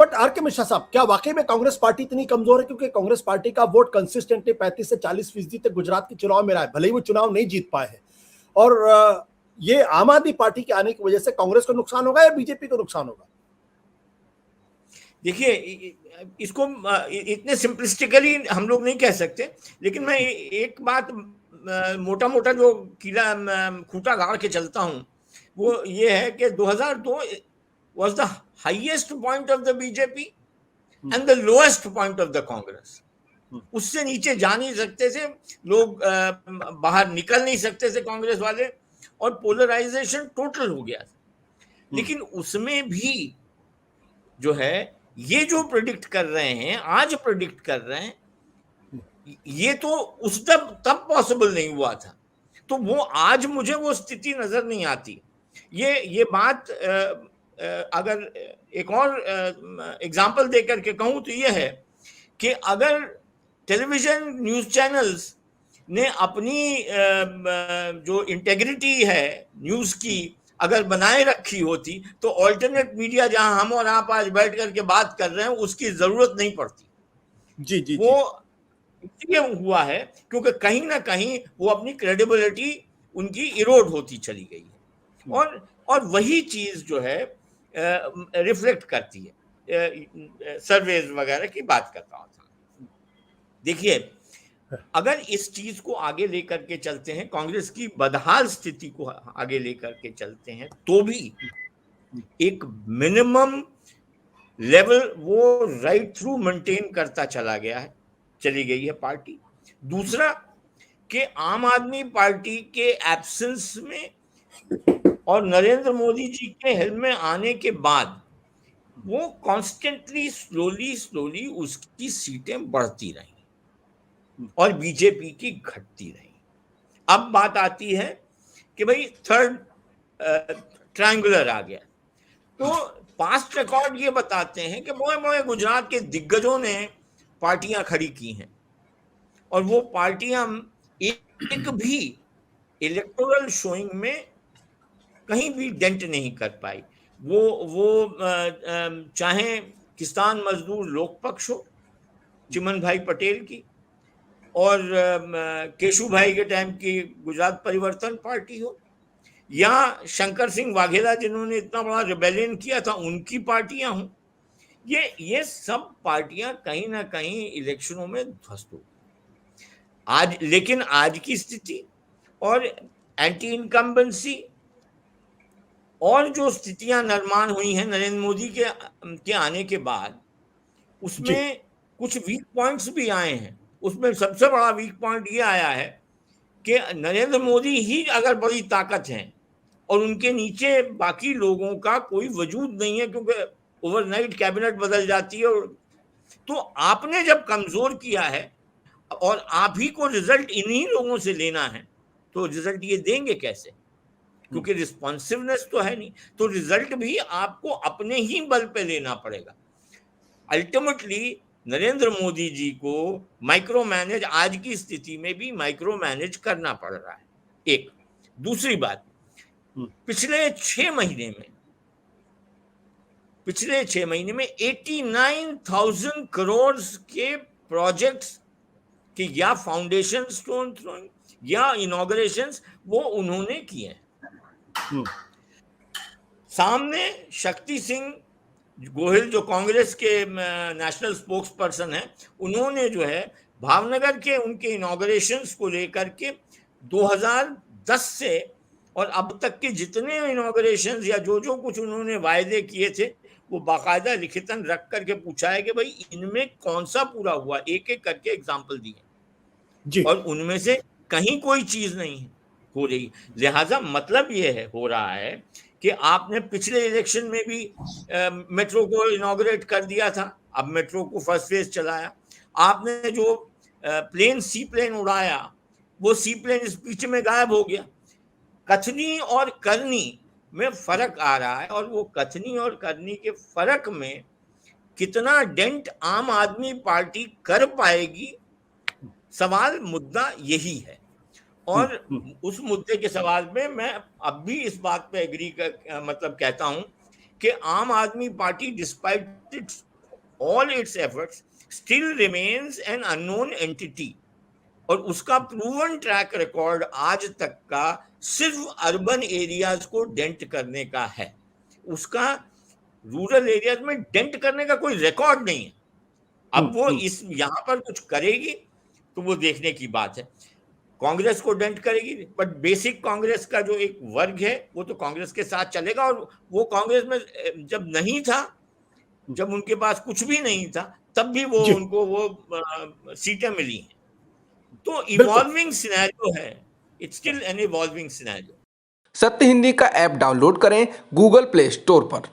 But are के मिश्रा साहब, क्या वाकई में कांग्रेस पार्टी इतनी कमजोर है? क्योंकि कांग्रेस पार्टी का वोट कंसिस्टेंटली 35 से 40% तक गुजरात के चुनाव में रहा है, भले ही वो चुनाव नहीं जीत पाए हैं। और ये आम आदमी पार्टी के आने की वजह से कांग्रेस को नुकसान होगा या बीजेपी को नुकसान होगा? देखिए, इसको इतने सिंपलिस्टिकली हम लोग नहीं कह सकते, लेकिन मैं एक बात मोटा मोटा जो कीला खूंटा गाड़ के चलता हूं वो ये है कि 2002 was the highest point of the BJP and the lowest point of the Congress. उससे नीचे जा नहीं सकते थे लोग, बाहर निकल नहीं सकते थे कांग्रेस वाले, और पोलराइजेशन टोटल हो गया था। लेकिन उसमें भी जो है ये जो प्रेडिक्ट कर रहे हैं, आज प्रेडिक्ट कर रहे हैं, ये तो उस तब पॉसिबल नहीं हुआ था। तो वो आज मुझे वो स्थिति नजर नहीं आती। ये बात अगर एक और एग्जाम्पल देकर के कहूं तो ये है कि अगर टेलीविजन न्यूज चैनल्स ने अपनी जो इंटेग्रिटी है न्यूज की अगर बनाए रखी होती तो ऑल्टरनेट मीडिया जहां हम और आप आज बैठ करके बात कर रहे हैं उसकी जरूरत नहीं पड़ती। जी जी वो इसलिए हुआ है क्योंकि कहीं ना कहीं वो अपनी क्रेडिबिलिटी उनकी इरोड होती चली गई है, और वही चीज जो है रिफ्लेक्ट करती है। सर्वेज वगैरह की बात करता हूं। देखिए, अगर इस चीज को आगे लेकर के चलते हैं, कांग्रेस की बदहाल स्थिति को आगे लेकर के चलते हैं, तो भी एक मिनिमम लेवल वो राइट थ्रू मेंटेन करता चली गई है पार्टी। दूसरा कि आम आदमी पार्टी के एब्सेंस में और नरेंद्र मोदी जी के हेल्प में आने के बाद वो कॉन्स्टेंटली स्लोली उसकी सीटें बढ़ती रही और बीजेपी की घटती रही। अब बात आती है कि भाई थर्ड ट्रायंगुलर आ गया, तो पास्ट रिकॉर्ड ये बताते हैं कि मोए गुजरात के दिग्गजों ने पार्टियां खड़ी की हैं और वो पार्टियां एक भी इलेक्टोरल शोइंग में कहीं भी डेंट नहीं कर पाई। वो चाहे किसान मजदूर लोक पक्ष हो चिमन भाई पटेल की, और केशु भाई के टाइम की गुजरात परिवर्तन पार्टी हो, या शंकर सिंह वाघेला जिन्होंने इतना बड़ा रिबेलियन किया था उनकी पार्टियां हों, ये सब पार्टियां कहीं ना कहीं इलेक्शनों में ध्वस्त हो। लेकिन आज की स्थिति और एंटी इनकम्बेंसी और जो स्थितियां निर्माण हुई हैं नरेंद्र मोदी के आने के बाद, उसमें कुछ वीक पॉइंट्स भी आए हैं। उसमें सबसे बड़ा वीक पॉइंट ये आया है कि नरेंद्र मोदी ही अगर बड़ी ताकत है और उनके नीचे बाकी लोगों का कोई वजूद नहीं है, क्योंकि ओवरनाइट कैबिनेट बदल जाती है, तो आपने जब कमजोर किया है और आप ही को रिजल्ट इन्हीं लोगों से लेना है, तो रिजल्ट ये देंगे कैसे? क्योंकि रिस्पॉन्सिवनेस तो है नहीं, तो रिजल्ट भी आपको अपने ही बल पे लेना पड़ेगा। अल्टीमेटली नरेंद्र मोदी जी को माइक्रो मैनेज, आज की स्थिति में भी माइक्रो मैनेज करना पड़ रहा है। एक दूसरी बात, पिछले 6 महीने में 89,000 करोड़ के प्रोजेक्ट्स कि या फाउंडेशन स्टोन थ्रोइंग या इनॉग्रेशंस वो उन्होंने किए हैं। सामने शक्ति सिंह गोहिल जो कांग्रेस के नेशनल स्पोक्स पर्सन है, उन्होंने जो है भावनगर के उनके इनॉग्रेशंस को लेकर के 2010 से और अब तक के जितने इनॉग्रेशंस या जो कुछ उन्होंने वायदे किए थे वो बाकायदा लिखितन रख करके पूछा है कि भाई इनमें कौन सा पूरा हुआ, एक एक करके एग्जाम्पल दिए, और उनमें से कहीं कोई चीज नहीं हो रही। लिहाजा मतलब ये है हो रहा है कि आपने पिछले इलेक्शन में भी मेट्रो को इनॉग्रेट कर दिया था, अब मेट्रो को फर्स्ट फेज चलाया। आपने जो सी प्लेन उड़ाया वो सी प्लेन इस बीच में गायब हो गया। कथनी और करनी में फर्क आ रहा है, और वो कथनी और करनी के फर्क में कितना डेंट आम आदमी पार्टी कर पाएगी, सवाल मुद्दा यही है। और उस मुद्दे के सवाल में मैं अब भी इस बात पे एग्री मतलब कहता हूं कि आम आदमी party despite it's all it's efforts still remains an unknown entity, और उसका प्रूवन ट्रैक रिकॉर्ड आज तक का सिर्फ अर्बन एरियाज को डेंट करने का है। उसका रूरल एरियाज में डेंट करने का कोई रिकॉर्ड नहीं है। अब वो इस यहां पर कुछ करेगी तो वो देखने की बात है। कांग्रेस को डेंट करेगी, बट बेसिक कांग्रेस का जो एक वर्ग है वो तो कांग्रेस के साथ चलेगा, और वो कांग्रेस में जब नहीं था, जब उनके पास कुछ भी नहीं था, तब भी वो उनको वो सीटें मिली हैं। तो इवॉल्विंग सिनेरियो है, it's still an evolving scenario. सत्य हिंदी का ऐप डाउनलोड करें गूगल प्ले स्टोर पर।